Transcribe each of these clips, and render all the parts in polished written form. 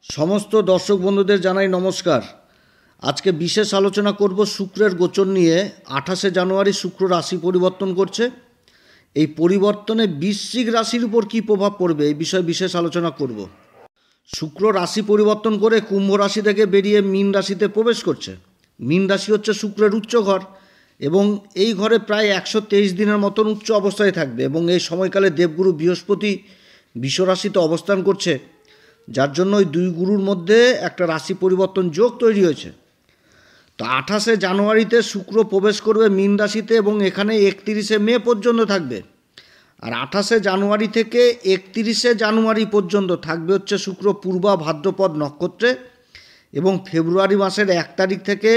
সমস্ত দর্শক বন্ধুদের জানাই নমস্কার। আজকে বিশেষ আলোচনা করব শুক্রের গোচর নিয়ে। 28শে জানুয়ারি শুক্র রাশি পরিবর্তন করছে। এই পরিবর্তনে বৃশ্চিক রাশির উপর কী প্রভাব পড়বে এই বিষয়ে বিশেষ আলোচনা করব। শুক্র রাশি পরিবর্তন করে কুম্ভ রাশি থেকে বেরিয়ে মীন রাশিতে প্রবেশ করছে। মীন রাশি হচ্ছে শুক্রের উচ্চ ঘর এবং এই ঘরে প্রায় 123 দিনের মতন উচ্চ অবস্থায় থাকবে এবং এই সময়কালে দেবগুরু বৃহস্পতি বৃষ রাশিতে অবস্থান করছে, যার জন্য ওই দুই গুরুর মধ্যে একটা রাশি পরিবর্তন যোগ তৈরি হয়েছে। তো 28শে জানুয়ারিতে শুক্র প্রবেশ করবে মীন রাশিতে এবং এখানে 31শে মে পর্যন্ত থাকবে। আর 28শে জানুয়ারি থেকে 31শে জানুয়ারি পর্যন্ত থাকবে হচ্ছে শুক্র পূর্বা ভাদ্রপদ নক্ষত্রে এবং ফেব্রুয়ারি মাসের 1 তারিখ থেকে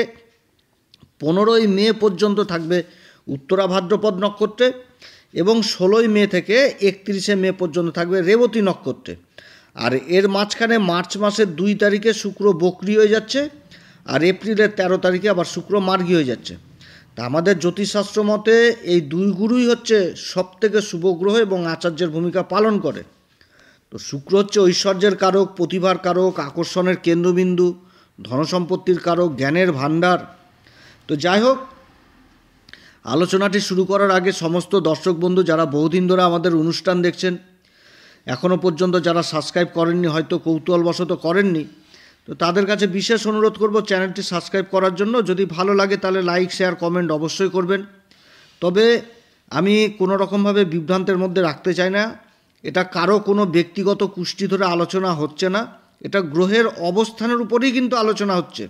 15ই মে পর্যন্ত থাকবে উত্তরা ভাদ্রপদ নক্ষত্রে এবং 16ই মে থেকে 31শে মে পর্যন্ত থাকবে রেবতী নক্ষত্রে। আর এর মাঝখানে মার্চ মাসের 2 তারিখে শুক্র বক্রী হয়ে যাচ্ছে আর এপ্রিলের 13 তারিখে আবার শুক্র মার্গী হয়ে যাচ্ছে। তা আমাদের জ্যোতিষশাস্ত্র মতে এই দুই গুরুই হচ্ছে সবথেকে শুভ গ্রহ এবং আচার্যের ভূমিকা পালন করে। তো শুক্র হচ্ছে ঐশ্বর্যের কারক, প্রতিভার কারক, আকর্ষণের কেন্দ্রবিন্দু, ধনসম্পত্তির কারক, জ্ঞানের ভাণ্ডার। তো যাই হোক, আলোচনাটি শুরু করার আগে সমস্ত দর্শক বন্ধু যারা বহুদিন ধরে আমাদের অনুষ্ঠান দেখছেন, এখনও পর্যন্ত যারা সাবস্ক্রাইব করেননি, হয়তো কৌতূহলবশত করেননি, তো তাদের কাছে বিশেষ অনুরোধ করব চ্যানেলটি সাবস্ক্রাইব করার জন্য। যদি ভালো লাগে তাহলে লাইক, শেয়ার, কমেন্ট অবশ্যই করবেন। তবে আমি কোনো রকমভাবে বিভ্রান্তের মধ্যে রাখতে চাই না। এটা কারো কোনো ব্যক্তিগত কুষ্টি ধরে আলোচনা হচ্ছে না, এটা গ্রহের অবস্থানের উপরেই কিন্তু আলোচনা হচ্ছে।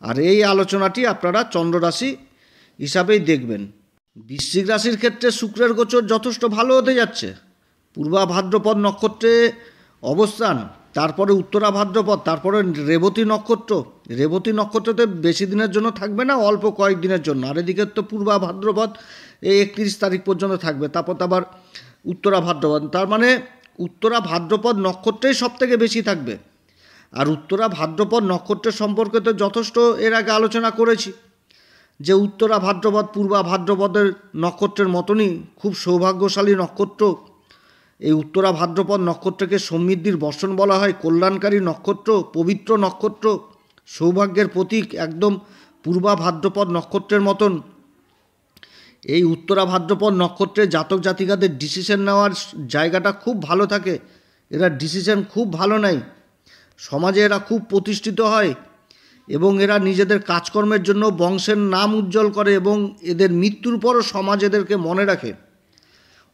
আর এই আলোচনাটি আপনারা চন্দ্ররাশি হিসাবেই দেখবেন। বৃশ্চিক রাশির ক্ষেত্রে শুক্রের গোচর যথেষ্ট ভালো হতে যাচ্ছে। পূর্বা ভাদ্রপদ নক্ষত্রে অবস্থান, তারপরে উত্তরা ভাদ্রপদ, তারপরে রেবতী নক্ষত্র। রেবতী নক্ষত্রতে বেশি দিনের জন্য থাকবে না, অল্প কয়েকদিনের জন্য। আর এদিকে তো পূর্বা ভাদ্রপদ এই 31 তারিখ পর্যন্ত থাকবে, তারপর আবার উত্তরা ভাদ্রপদ। তার মানে উত্তরা ভাদ্রপদ নক্ষত্রেই সবথেকে বেশি থাকবে। আর উত্তরা ভাদ্রপদ নক্ষত্রের সম্পর্কে তো যথেষ্ট এর আগে আলোচনা করেছি যে উত্তরা ভাদ্রপদ পূর্বা ভাদ্রপদের নক্ষত্রের মতনই খুব সৌভাগ্যশালী নক্ষত্র। এই উত্তরা ভাদ্রপদ নক্ষত্রকে সমৃদ্ধির বর্ষণ বলা হয়, কল্যাণকারী নক্ষত্র, পবিত্র নক্ষত্র, সৌভাগ্যের প্রতীক, একদম পূর্বা ভাদ্রপদ নক্ষত্রের মতন। এই উত্তরা ভাদ্রপদ নক্ষত্রে জাতক জাতিকাদের ডিসিশন নেওয়ার জায়গাটা খুব ভালো থাকে। এরা ডিসিশন খুব ভালো নেয়, সমাজে এরা খুব প্রতিষ্ঠিত হয় এবং এরা নিজেদের কাজকর্মের জন্য বংশের নাম উজ্জ্বল করে এবং এদের মৃত্যুর পরও সমাজ এদেরকে মনে রাখে।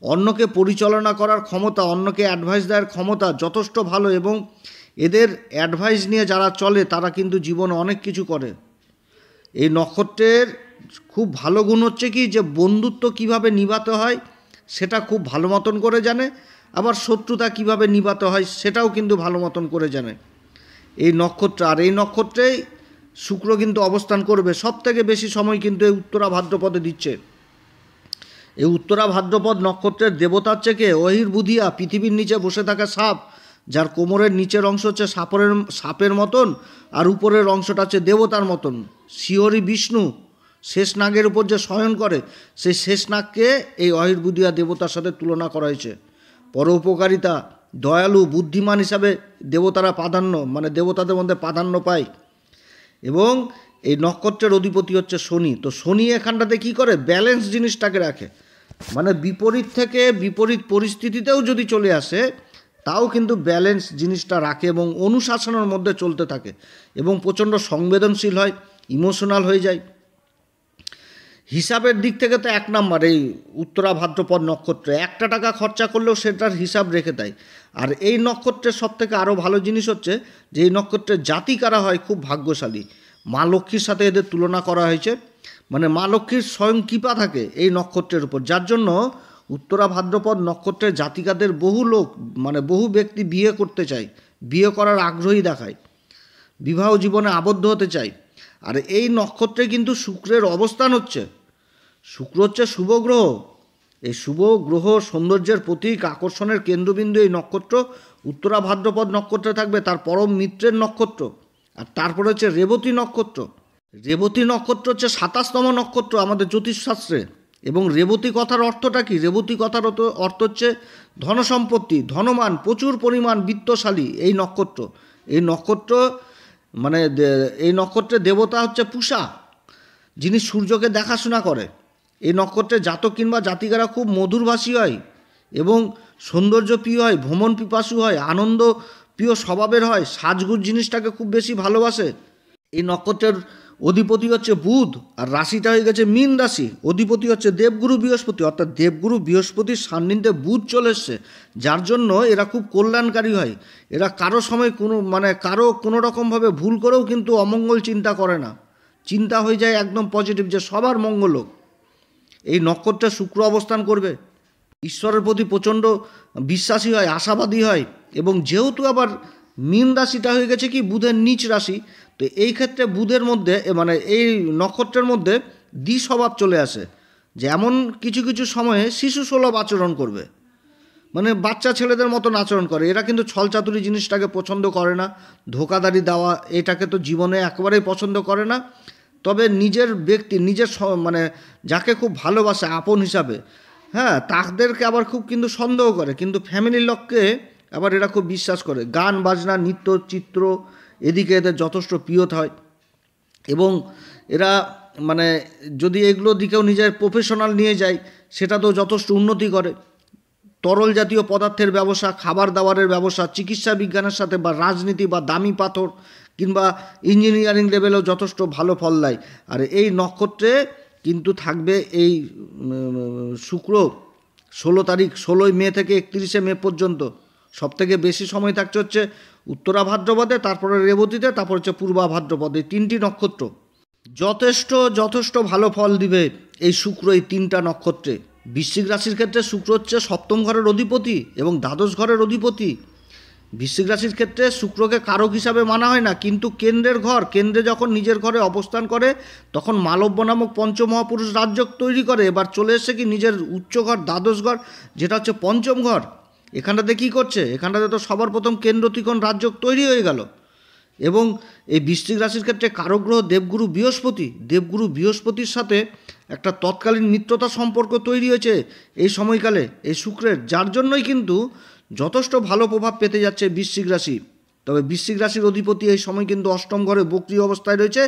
অন্যকে পরিচালনা করার ক্ষমতা, অন্যকে অ্যাডভাইস দেওয়ার ক্ষমতা যথেষ্ট ভালো এবং এদের অ্যাডভাইস নিয়ে যারা চলে তারা কিন্তু জীবনে অনেক কিছু করে। এই নক্ষত্রের খুব ভালো গুণ হচ্ছে কি, যে বন্ধুত্ব কিভাবে নিভাতে হয় সেটা খুব ভালো মতন করে জানে, আবার শত্রুতা কিভাবে নিভাতে হয় সেটাও কিন্তু ভালো মতন করে জানে এই নক্ষত্র। আর এই নক্ষত্রেই শুক্র কিন্তু অবস্থান করবে সব থেকে বেশি সময় কিন্তু এই উত্তরা ভাদ্রপদে দিচ্ছে। এই উত্তরা ভাদ্রপদ নক্ষত্রের দেবতা হচ্ছে কে? অহিরবুধিয়া, পৃথিবীর নিচে বসে থাকা সাপ, যার কোমরের নিচের অংশ হচ্ছে সাপের মতন আর উপরের অংশটা হচ্ছে দেবতার মতন। শিহরি বিষ্ণু শেষ নাগের উপর যে শয়ন করে, সেই শেষ নাগকে এই অহিরবুধিয়া দেবতার সাথে তুলনা করা হয়েছে। পরোপকারিতা, দয়ালু, বুদ্ধিমান হিসাবে দেবতারা প্রাধান্য, মানে দেবতাদের মধ্যে প্রাধান্য পায়। এবং এই নক্ষত্রের অধিপতি হচ্ছে শনি। তো শনি এখানটাতে কী করে? ব্যালেন্স জিনিসটাকে রাখে, মানে বিপরীত থেকে বিপরীত পরিস্থিতিতেও যদি চলে আসে তাও কিন্তু ব্যালেন্স জিনিসটা রাখে এবং অনুশাসনের মধ্যে চলতে থাকে এবং প্রচণ্ড সংবেদনশীল হয়, ইমোশনাল হয়ে যায়। হিসাবের দিক থেকে তো 1 নাম্বার এই উত্তরা ভাদ্রপদ নক্ষত্রে। 1 টাকা খরচা করলেও সেটার হিসাব রেখে দেয়। আর এই নক্ষত্রের সবথেকে আরও ভালো জিনিস হচ্ছে যে এই নক্ষত্রের জাতিকারা হয় খুব ভাগ্যশালী। মা লক্ষ্মীর সাথে এদের তুলনা করা হয়েছে, মানে মা লক্ষ্মীর স্বয়ং কৃপা থাকে এই নক্ষত্রের উপর, যার জন্য উত্তরা ভাদ্রপদ নক্ষত্রের জাতিকাদের বহু লোক, মানে বহু ব্যক্তি বিয়ে করতে চায়, বিয়ে করার আগ্রহী দেখায়, বিবাহ জীবনে আবদ্ধ হতে চায়। আর এই নক্ষত্রে কিন্তু শুক্রের অবস্থান হচ্ছে। শুক্র হচ্ছে শুভ গ্রহ। এই শুভ গ্রহ সৌন্দর্যের প্রতীক, আকর্ষণের কেন্দ্রবিন্দু এই নক্ষত্র উত্তরা ভাদ্রপদ নক্ষত্রে থাকবে, তার পরম মিত্রের নক্ষত্র। আর তারপরে হচ্ছে রেবতী নক্ষত্র। রেবতী নক্ষত্র হচ্ছে 27তম নক্ষত্র আমাদের জ্যোতিষশাস্ত্রে। এবং রেবতী কথার অর্থটা কি? রেবতী কথার অর্থ হচ্ছে ধনসম্পত্তি, ধনবান, প্রচুর পরিমাণ বিত্তশালী এই নক্ষত্র। এই নক্ষত্র মানে এই নক্ষত্রের দেবতা হচ্ছে পূষা, যিনি সূর্যকে দেখাশোনা করে। এই নক্ষত্রে জাতক কিংবা জাতিকারা খুব মধুরভাষী হয় এবং সৌন্দর্য প্রিয় হয়, ভ্রমণ পিপাসু হয়, আনন্দ প্রিয় স্বভাবের হয়, সাজগুজ জিনিসটাকে খুব বেশি ভালোবাসে। এই নক্ষত্রের অধিপতি হচ্ছে বুধ, আর রাশিটা হয়ে গেছে মীন রাশি। অধিপতি হচ্ছে দেবগুরু বৃহস্পতি, অর্থাৎ দেবগুরু বৃহস্পতির সান্নিধ্যে বুধ চলে এসছে, যার জন্য এরা খুব কল্যাণকারী হয়। এরা কারো সময় কারো কোনো রকমভাবে ভুল করেও কিন্তু অমঙ্গল চিন্তা করে না, চিন্তা হয়ে যায় একদম পজিটিভ যে সবার মঙ্গল হোক। এই নক্ষত্রে শুক্র অবস্থান করবে, ঈশ্বরের প্রতি প্রচণ্ড বিশ্বাসী হয়, আশাবাদী হয়। এবং যেহেতু আবার মীন রাশিটা হয়ে গেছে কি বুধের নিচ রাশি, তো এই ক্ষেত্রে বুধের মধ্যে এই নক্ষত্রের মধ্যে দ্বিস্বভাব চলে আসে, যে এমন কিছু কিছু সময়ে শিশু সুলভ আচরণ করবে, বাচ্চা ছেলেদের মতন আচরণ করে। এরা কিন্তু ছলচাতুরি জিনিসটাকে পছন্দ করে না, ধোকাদারি দেওয়া এটাকে তো জীবনে একেবারেই পছন্দ করে না। তবে নিজের ব্যক্তি, নিজের যাকে খুব ভালোবাসে আপন হিসাবে, হ্যাঁ, তাদেরকে আবার খুব কিন্তু সন্দেহ করে, কিন্তু ফ্যামিলির লোককে আবার এরা খুব বিশ্বাস করে। গান বাজনা, নৃত্য, চিত্র এদিকে এদের যথেষ্ট প্রিয়তা হয়। এবং এরা যদি এগুলো দিকেও নিজের প্রফেশনাল নিয়ে যায়, সেটাতেও যথেষ্ট উন্নতি করে। তরল জাতীয় পদার্থের ব্যবসা, খাবার দাবারের ব্যবসা, চিকিৎসা বিজ্ঞানের সাথে বা রাজনীতি বা দামি পাথর কিংবা ইঞ্জিনিয়ারিং লেভেলেও যথেষ্ট ভালো ফল দেয়। আর এই নক্ষত্রে কিন্তু থাকবে এই শুক্র 16 মে থেকে 31 মে পর্যন্ত। সবথেকে বেশি সময় থাকছে হচ্ছে উত্তরা ভাদ্রপদে, তারপরে রেবতীতে, তারপর হচ্ছে পূর্বা ভাদ্রপদে। 3টি নক্ষত্র যথেষ্ট ভালো ফল দিবে এই শুক্র এই 3টা নক্ষত্রে। বৃশ্চিক রাশির ক্ষেত্রে শুক্র হচ্ছে 7ম ঘরের অধিপতি এবং দ্বাদশ ঘরের অধিপতি। বৃশ্চিক রাশির ক্ষেত্রে শুক্রকে কারক হিসাবে মানা হয় না, কিন্তু কেন্দ্রে যখন নিজের ঘরে অবস্থান করে তখন মালব্য নামক পঞ্চমহাপুরুষ রাজযোগ তৈরি করে। এবার চলে এসে কি নিজের উচ্চ ঘর, দ্বাদশ ঘর, যেটা হচ্ছে পঞ্চম ঘর। এখানটাতে কী করছে? এখানটাতে তো সবার প্রথম কেন্দ্র ত্রিকোণ রাজযোগ তৈরি হয়ে গেল। এবং এই বৃশ্চিক রাশির ক্ষেত্রে কারগ্রহ দেবগুরু বৃহস্পতির সাথে একটা তৎকালীন মিত্রতা সম্পর্ক তৈরি হয়েছে এই সময়কালে এই শুক্রের, যার জন্যই কিন্তু যথেষ্ট ভালো প্রভাব পেতে যাচ্ছে বৃশ্চিক রাশি। তবে বৃশ্চিক রাশির অধিপতি এই সময় কিন্তু 8ম ঘরে বক্রী অবস্থায় রয়েছে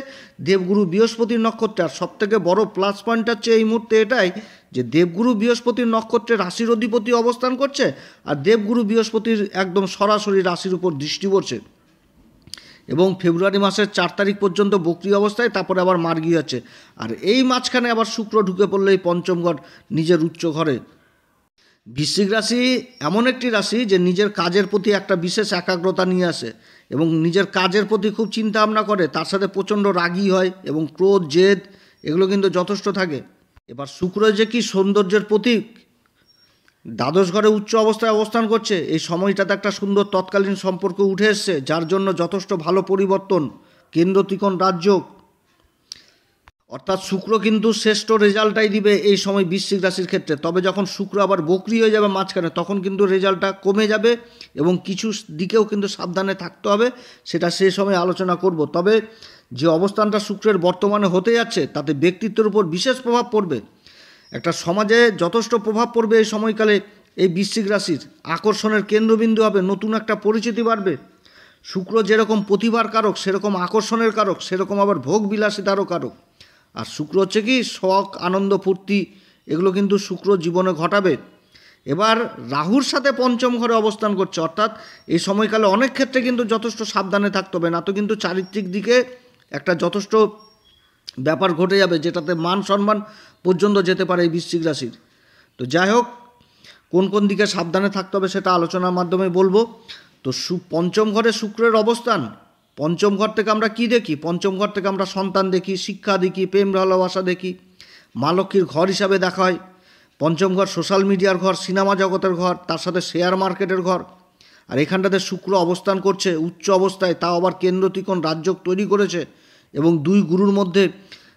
দেবগুরু বৃহস্পতির নক্ষত্রে। আর সবথেকে বড় প্লাস পয়েন্ট হচ্ছে এই মুহূর্তে এটাই যে দেবগুরু বৃহস্পতির নক্ষত্রে রাশির অধিপতি অবস্থান করছে, আর দেবগুরু বৃহস্পতির একদম সরাসরি রাশির উপর দৃষ্টি পড়ছে। এবং ফেব্রুয়ারি মাসের 4 তারিখ পর্যন্ত বক্রী অবস্থায়, তারপরে আবার মার্গী আছে। আর এই মাঝখানে আবার শুক্র ঢুকে পড়লে এই পঞ্চম ঘর, নিজের উচ্চ ঘরে। বৃশ্চিক রাশি এমন একটি রাশি যে নিজের কাজের প্রতি একটা বিশেষ একাগ্রতা নিয়ে আসে এবং নিজের কাজের প্রতি খুব চিন্তা ভাবনা করে, তার সাথে প্রচণ্ড রাগী হয় এবং ক্রোধ, জেদ এগুলো কিন্তু যথেষ্ট থাকে। এবার শুক্র যে কি সৌন্দর্যের প্রতীক, দ্বাদশ ঘরে উচ্চ অবস্থায় অবস্থান করছে, এই সময়টাতে একটা সুন্দর তৎকালীন সম্পর্ক উঠে এসছে, যার জন্য যথেষ্ট ভালো পরিবর্তন, কেন্দ্র ত্রিকোণ রাজযোগ। অর্থাৎ শুক্র কিন্তু শ্রেষ্ঠ রেজাল্টটাই দিবে এই সময় বৃশ্চিক রাশির ক্ষেত্রে। তবে যখন শুক্র আবার বক্রী হয়ে যাবে মাঝখানে, তখন কিন্তু রেজাল্টটা কমে যাবে এবং কিছু দিকেও কিন্তু সাবধানে থাকতে হবে, সেটা সেই সময় আলোচনা করব। তবে যে অবস্থানটা শুক্রের বর্তমানে হতে যাচ্ছে তাতে ব্যক্তিত্বের উপর বিশেষ প্রভাব পড়বে, একটা সমাজে যথেষ্ট প্রভাব পড়বে এই সময়কালে। এই বৃশ্চিক রাশির আকর্ষণের কেন্দ্রবিন্দু হবে, নতুন একটা পরিচিতি বাড়বে। শুক্র যেরকম প্রতিভার কারক, সেরকম আকর্ষণের কারক, সেরকম আবার ভোগ বিলাসিতারও কারক। আর শুক্র হচ্ছে কি শখ, আনন্দ, ফুর্তি এগুলো কিন্তু শুক্র জীবনে ঘটাবে। এবার রাহুর সাথে পঞ্চম ঘরে অবস্থান করছে, অর্থাৎ এই সময়কালে অনেক ক্ষেত্রে কিন্তু যথেষ্ট সাবধানে থাকতে হবে, না তো কিন্তু চারিত্রিক দিকে একটা যথেষ্ট ব্যাপার ঘটে যাবে, যেটাতে মান সম্মান পর্যন্ত যেতে পারে এই বৃশ্চিক রাশির। তো যাই হোক, কোন কোন দিকে সাবধানে থাকতে হবে সেটা আলোচনার মাধ্যমে বলবো। তো পঞ্চম ঘরে শুক্রের অবস্থান, পঞ্চম ঘর থেকে আমরা কি দেখি? পঞ্চম ঘর থেকে আমরা সন্তান দেখি, শিক্ষা দেখি, প্রেম ভালোবাসা দেখি, মা লক্ষ্মীর ঘর হিসাবে দেখা হয়। পঞ্চম ঘর সোশ্যাল মিডিয়ার ঘর, সিনেমা জগতের ঘর, তার সাথে শেয়ার মার্কেটের ঘর। আর এখানটাতে শুক্র অবস্থান করছে উচ্চ অবস্থায়, তাও আবার কেন্দ্র ত্রিকোণ রাজযোগ তৈরি করেছে। এবং দুই গুরুর মধ্যে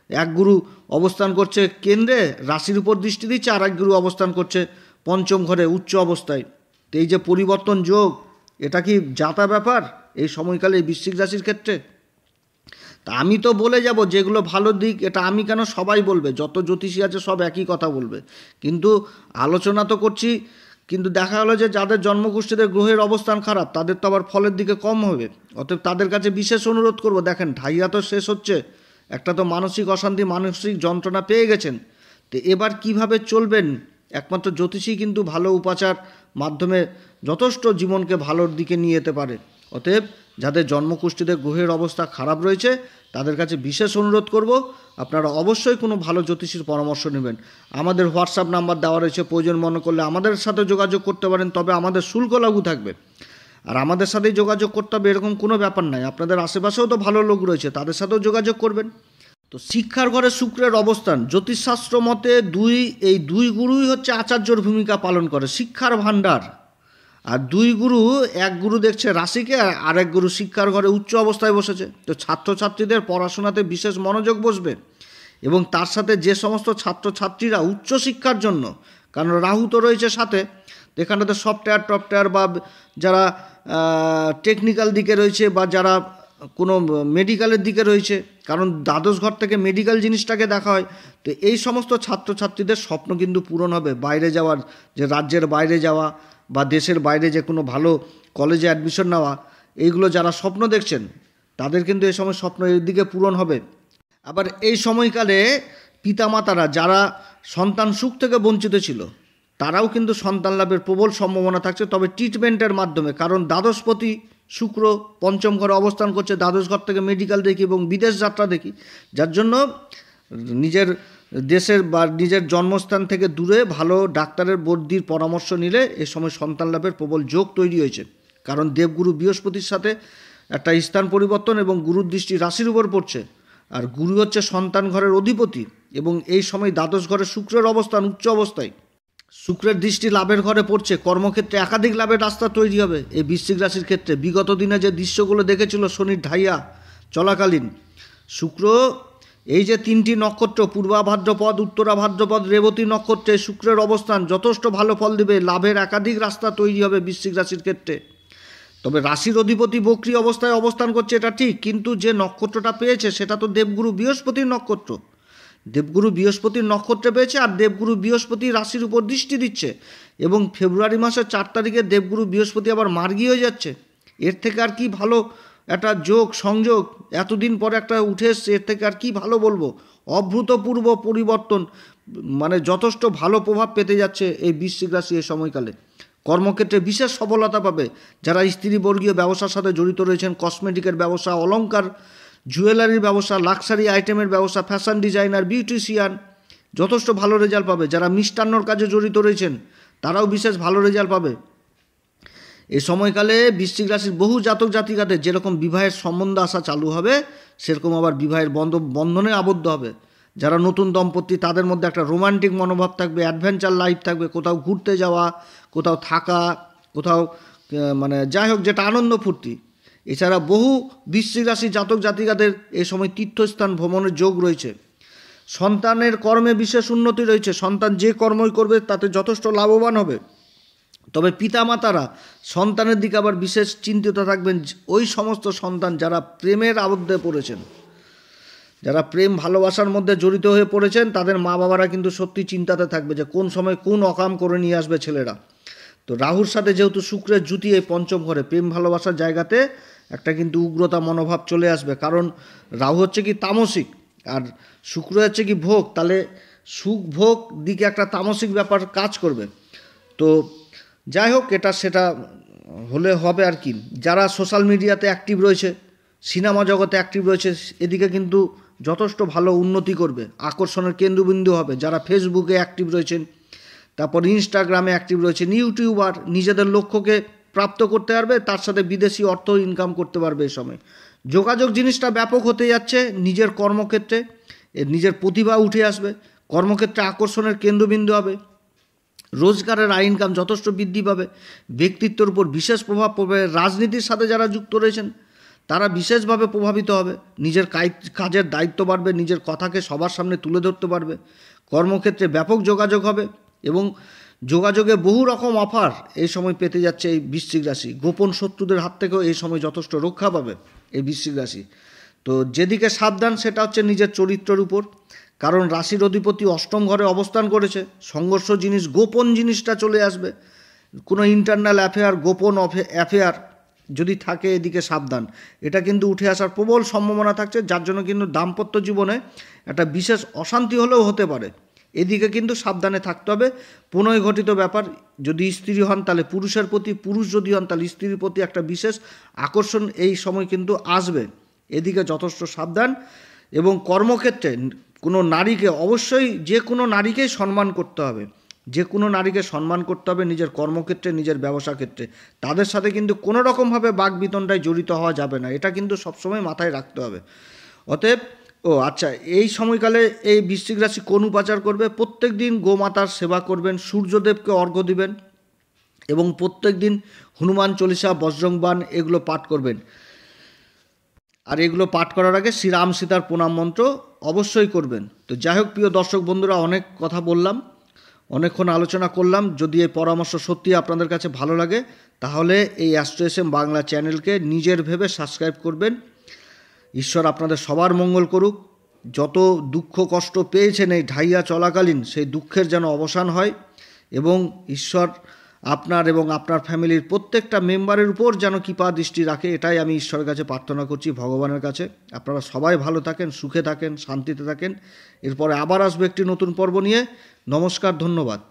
এক গুরু অবস্থান করছে কেন্দ্রে, রাশির উপর দৃষ্টি দিচ্ছে, আর এক গুরু অবস্থান করছে পঞ্চম ঘরে উচ্চ অবস্থায়। তো এই যে পরিবর্তন যোগ, এটা কি যাতা ব্যাপার এই সময়কালে এই বৃশ্চিক রাশির ক্ষেত্রে? তা আমি তো বলে যাব যেগুলো ভালো দিক, এটা আমি কেন, সবাই বলবে, যত জ্যোতিষী আছে সব একই কথা বলবে, কিন্তু আলোচনা তো করছি। কিন্তু দেখা গেলো যে যাদের জন্মকুষ্ঠীতে গ্রহের অবস্থান খারাপ তাদের তো আবার ফলের দিকে কম হবে। অতএব তাদের কাছে বিশেষ অনুরোধ করব, দেখেন ঢাইয়া তো শেষ হচ্ছে, একটা তো মানসিক অশান্তি মানসিক যন্ত্রণা পেয়ে গেছেন, তো এবার কিভাবে চলবেন, একমাত্র জ্যোতিষী কিন্তু ভালো উপাচার মাধ্যমে যথেষ্ট জীবনকে ভালোর দিকে নিয়ে যেতে পারে। অতএব যাদের জন্মকুষ্ঠীতে গ্রহের অবস্থা খারাপ রয়েছে তাদের কাছে বিশেষ অনুরোধ করব, আপনারা অবশ্যই কোনো ভালো জ্যোতিষীর পরামর্শ নেবেন। আমাদের হোয়াটসঅ্যাপ নাম্বার দেওয়া রয়েছে, প্রয়োজন মনে করলে আমাদের সাথে যোগাযোগ করতে পারেন, তবে আমাদের শুল্ক লাগু থাকবে। আর আমাদের সাথেই যোগাযোগ করতে হবে এরকম কোনো ব্যাপার নাই, আপনাদের আশেপাশেও তো ভালো লোক রয়েছে, তাদের সাথেও যোগাযোগ করবেন। তো শিক্ষার ঘরে শুক্রের অবস্থান জ্যোতিষশাস্ত্র মতে এই দুই গুরুই হচ্ছে আচার্যর ভূমিকা পালন করে, শিক্ষার ভাণ্ডার। আর দুই গুরু, এক গুরু দেখছে রাশিকে, আর আরেক গুরু শিক্ষার ঘরে উচ্চ অবস্থায় বসেছে। তো ছাত্রছাত্রীদের পড়াশোনাতে বিশেষ মনোযোগ বসবে, এবং তার সাথে যে সমস্ত ছাত্রছাত্রীরা উচ্চশিক্ষার জন্য, কারণ রাহু তো রয়েছে সাথে, এখানটাতে সফটওয়্যার বা যারা টেকনিক্যাল দিকে রয়েছে বা যারা কোনো মেডিকেলের দিকে রয়েছে, কারণ দ্বাদশ ঘর থেকে মেডিকেল জিনিসটাকে দেখা হয়। তো এই সমস্ত ছাত্রছাত্রীদের স্বপ্ন কিন্তু পূরণ হবে, বাইরে যাওয়ার, যে রাজ্যের বাইরে যাওয়া বা দেশের বাইরে যে কোনো ভালো কলেজে অ্যাডমিশন নেওয়া, এইগুলো যারা স্বপ্ন দেখছেন তাদের কিন্তু এই সময় স্বপ্ন এর দিকে পূরণ হবে। আবার এই সময়কালে পিতামাতারা যারা সন্তান সুখ থেকে বঞ্চিত ছিল তারাও কিন্তু সন্তান লাভের প্রবল সম্ভাবনা থাকছে, তবে ট্রিটমেন্টের মাধ্যমে, কারণ দ্বাদশপতি শুক্র পঞ্চম ঘরে অবস্থান করছে, দ্বাদশ ঘর থেকে মেডিকেল দেখি এবং বিদেশ যাত্রা দেখি, যার জন্য নিজের দেশের বা নিজের জন্মস্থান থেকে দূরে ভালো ডাক্তারের বর্দির পরামর্শ নিলে এ সময় সন্তান লাভের প্রবল যোগ তৈরি হয়েছে। কারণ দেবগুরু বৃহস্পতির সাথে একটা স্থান পরিবর্তন এবং গুরুর দৃষ্টি রাশির উপর পড়ছে, আর গুরু হচ্ছে সন্তান ঘরের অধিপতি, এবং এই সময় দ্বাদশ ঘরে শুক্রের অবস্থান উচ্চ অবস্থায়, শুক্রের দৃষ্টি লাভের ঘরে পড়ছে, কর্মক্ষেত্রে একাধিক লাভের রাস্তা তৈরি হবে এই বৃশ্চিক রাশির ক্ষেত্রে। বিগত দিনে যে দৃশ্যগুলো দেখেছিল শনির ঢাইয়া চলাকালীন, শুক্র এই যে তিনটি নক্ষত্র পূর্বা ভাদ্রপদ, উত্তরা ভাদ্রপদ, রেবতী নক্ষত্রে শুক্রের অবস্থান যথেষ্ট ভালো ফল দেবে, লাভের একাধিক রাস্তা তৈরি হবে বৃশ্চিক রাশির ক্ষেত্রে। তবে রাশির অধিপতি বক্রী অবস্থায় অবস্থান করছে এটা ঠিক, কিন্তু যে নক্ষত্রটা পেয়েছে সেটা তো দেবগুরু বৃহস্পতির নক্ষত্র, দেবগুরু বৃহস্পতির নক্ষত্রে পেয়েছে, আর দেবগুরু বৃহস্পতি রাশির উপর দৃষ্টি দিচ্ছে, এবং ফেব্রুয়ারি মাসের 4 তারিখে দেবগুরু বৃহস্পতি আবার মার্গী হয়ে যাচ্ছে। এর থেকে আর কি ভালো একটা যোগ সংযোগ এতদিন পরে একটা উঠে এসছে, এর থেকে আর কি ভালো বলবো। অভূতপূর্ব পরিবর্তন, মানে যথেষ্ট ভালো প্রভাব পেতে যাচ্ছে এই বৃশ্চিক রাশি এই সময়কালে। কর্মক্ষেত্রে বিশেষ সফলতা পাবে যারা স্ত্রীবর্গীয় ব্যবসার সাথে জড়িত রয়েছেন, কসমেটিকের ব্যবসা, অলংকার, জুয়েলারির ব্যবসা, লাক্সারি আইটেমের ব্যবসা, ফ্যাশন ডিজাইনার, বিউটিশিয়ান যথেষ্ট ভালো রেজাল্ট পাবে। যারা মিষ্টান্নর কাজে জড়িত রয়েছেন তারাও বিশেষ ভালো রেজাল্ট পাবে। এই সময়কালে বৃশ্চিক রাশির বহু জাতক জাতিকাদের যেরকম বিবাহের সম্বন্ধ আসা চালু হবে, সেরকম আবার বিবাহের বন্ধনে আবদ্ধ হবে। যারা নতুন দম্পতি তাদের মধ্যে একটা রোমান্টিক মনোভাব থাকবে, অ্যাডভেঞ্চার লাইফ থাকবে, কোথাও ঘুরতে যাওয়া, কোথাও থাকা, কোথাও মানে যাই হোক যেটা আনন্দ ফুর্তি। এছাড়া বহু বৃশ্চিক রাশি জাতক জাতিকাদের এই সময় তীর্থস্থান ভ্রমণের যোগ রয়েছে। সন্তানের কর্মে বিশেষ উন্নতি রয়েছে, সন্তান যে কর্মই করবে তাতে যথেষ্ট লাভবান হবে। তবে পিতামাতারা সন্তানের দিকে আবার বিশেষ চিন্তিত থাকবেন, ওই সমস্ত সন্তান যারা প্রেমের আবদ্ধে পড়েছেন, যারা প্রেম ভালোবাসার মধ্যে জড়িত হয়ে পড়েছেন, তাদের মা বাবারা কিন্তু সত্যি চিন্তাতে থাকবে যে কোন সময় কোন অকাম করে নিয়ে আসবে ছেলেরা। তো রাহুর সাথে যেহেতু শুক্রের জুতি এই পঞ্চম ঘরে, প্রেম ভালোবাসার জায়গাতে একটা কিন্তু উগ্রতা মনোভাব চলে আসবে, কারণ রাহু হচ্ছে কি তামসিক আর শুক্র হচ্ছে কি ভোগ, তাহলে সুখ ভোগ দিকে একটা তামসিক ব্যাপার কাজ করবে। তো যাই হোক এটা সেটা হলে হবে আর কি। যারা সোশ্যাল মিডিয়াতে অ্যাক্টিভ রয়েছে, সিনেমা জগতে অ্যাক্টিভ রয়েছে, এদিকে কিন্তু যথেষ্ট ভালো উন্নতি করবে, আকর্ষণের কেন্দ্রবিন্দু হবে। যারা ফেসবুকে অ্যাক্টিভ রয়েছেন, তারপর ইনস্টাগ্রামে অ্যাক্টিভ রয়েছেন, ইউটিউবার নিজেদের লক্ষ্যকে প্রাপ্ত করতে পারবে, তার সাথে বিদেশি অর্থ ইনকাম করতে পারবে। এই সময় যোগাযোগ জিনিসটা ব্যাপক হতে যাচ্ছে, নিজের কর্মক্ষেত্রে নিজের প্রতিভা উঠে আসবে, কর্মক্ষেত্রে আকর্ষণের কেন্দ্রবিন্দু হবে, রোজগারের আয় ইনকাম যথেষ্ট বৃদ্ধি পাবে, ব্যক্তিত্বের উপর বিশেষ প্রভাব পড়বে। রাজনীতির সাথে যারা যুক্ত রয়েছেন তারা বিশেষভাবে প্রভাবিত হবে, নিজের কাজের দায়িত্ব বাড়বে, নিজের কথাকে সবার সামনে তুলে ধরতে পারবে, কর্মক্ষেত্রে ব্যাপক যোগাযোগ হবে, এবং যোগাযোগে বহু রকম অফার এই সময় পেতে যাচ্ছে এই বৃশ্চিক রাশি। গোপন শত্রুদের হাত থেকেও এই সময় যথেষ্ট রক্ষা পাবে এই বৃশ্চিক রাশি। তো যেদিকে সাবধান সেটা হচ্ছে নিজের চরিত্রের উপর, কারণ রাশির অধিপতি অষ্টম ঘরে অবস্থান করেছে। সংঘর্ষ জিনিস, গোপন জিনিসটা চলে আসবে, কোনো ইন্টারনাল অ্যাফেয়ার, গোপন অ্যাফেয়ার যদি থাকে, এদিকে সাবধান। এটা কিন্তু উঠে আসার প্রবল সম্ভাবনা থাকছে, যার জন্য কিন্তু দাম্পত্য জীবনে একটা বিশেষ অশান্তি হলেও হতে পারে। এদিকে কিন্তু সাবধানে থাকতে হবে। পুনঃ ঘটিত ব্যাপার, যদি স্ত্রী হন তাহলে পুরুষের প্রতি, পুরুষ যদি হন তাহলে স্ত্রীর প্রতি একটা বিশেষ আকর্ষণ এই সময় কিন্তু আসবে। এদিকে যথেষ্ট সাবধান। এবং কর্মক্ষেত্রে কোনো নারীকে অবশ্যই, যে কোনো নারীকেই সম্মান করতে হবে, যে কোনো নারীকে সম্মান করতে হবে নিজের কর্মক্ষেত্রে, নিজের ব্যবসা ক্ষেত্রে। তাদের সাথে কিন্তু কোনো রকমভাবে বাকবিতণ্ডায় জড়িত হওয়া যাবে না, এটা কিন্তু সবসময় মাথায় রাখতে হবে। অতএব আচ্ছা, এই সময়কালে এই বৃশ্চিক রাশি কোন উপাচার করবে? প্রত্যেক দিন গোমাতার সেবা করবেন, সূর্যদেবকে অর্ঘ্য দিবেন এবং প্রত্যেক দিন হনুমান চল্লিশা, বজরংবাণ এগুলো পাঠ করবেন। আর এগুলো পাঠ করার আগে শ্রীরাম সীতার প্রণাম মন্ত্র অবশ্যই করবেন। তো যাই হোক প্রিয় দর্শক বন্ধুরা, অনেক কথা বললাম, অনেকক্ষণ আলোচনা করলাম। যদি এই পরামর্শ সত্যি আপনাদের কাছে ভালো লাগে তাহলে এই অ্যাস্ট্রো বাংলা চ্যানেলকে নিজের ভেবে সাবস্ক্রাইব করবেন। ঈশ্বর আপনাদের সবার মঙ্গল করুক। যত দুঃখ কষ্ট পেয়েছেন এই ঢাইয়া চলাকালীন, সেই দুঃখের যেন অবসান হয় এবং ঈশ্বর আপনার এবং আপনার ফ্যামিলির প্রত্যেকটা মেম্বারের উপর যেন কৃপা দৃষ্টি রাখে, এটাই আমি ঈশ্বরের কাছে প্রার্থনা করছি, ভগবানের কাছে। আপনারা সবাই ভালো থাকেন, সুখে থাকেন, শান্তিতে থাকেন। এরপরে আবার আসবে একটি নতুন পর্ব নিয়ে। নমস্কার, ধন্যবাদ।